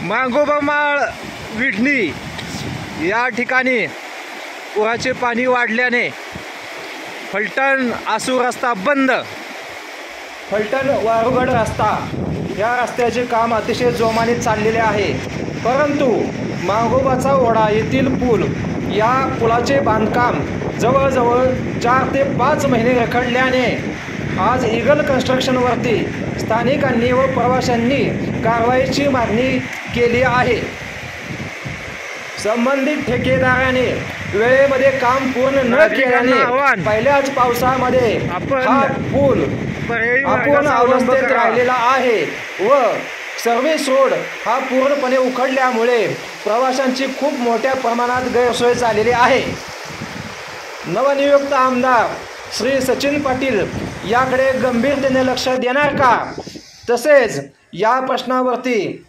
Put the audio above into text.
मांगोबामाळ विढणी या ठिकाणी पुराचे पाणी वाढल्याने फलटण आसूर रस्ता बंद। फलटण वारुगड रस्ता या रस्त्याचे काम अतिशय जोमाने चाललेले आहे, परंतु मांगोबाचा ओढा येथील पूल या पुलाचे बांधकाम जवळजवळ 4 ते 5 महिने रखडल्याने आज ईगल कन्स्ट्रक्शनवरती स्थानिकांनी व प्रवाशांनी कारवाईची मागणी केली आहे। संबंधित ठेकेदाराने वेळेमध्ये काम पूर्ण न केल्याने पहिल्याच पावसामध्ये हा पूल अपूर्ण अवस्थेत राहिलेला आहे व सर्व्हिस रोड हा पूर्णपणे उखडल्यामुळे प्रवाशांची खूप मोठ्या प्रमाणात गैरसोय झालेली आहे। नवनियुक्त आमदार श्री सचिन पाटील याकडे गंभीरतेने लक्ष देणार का, तसेच या प्रश्नावरती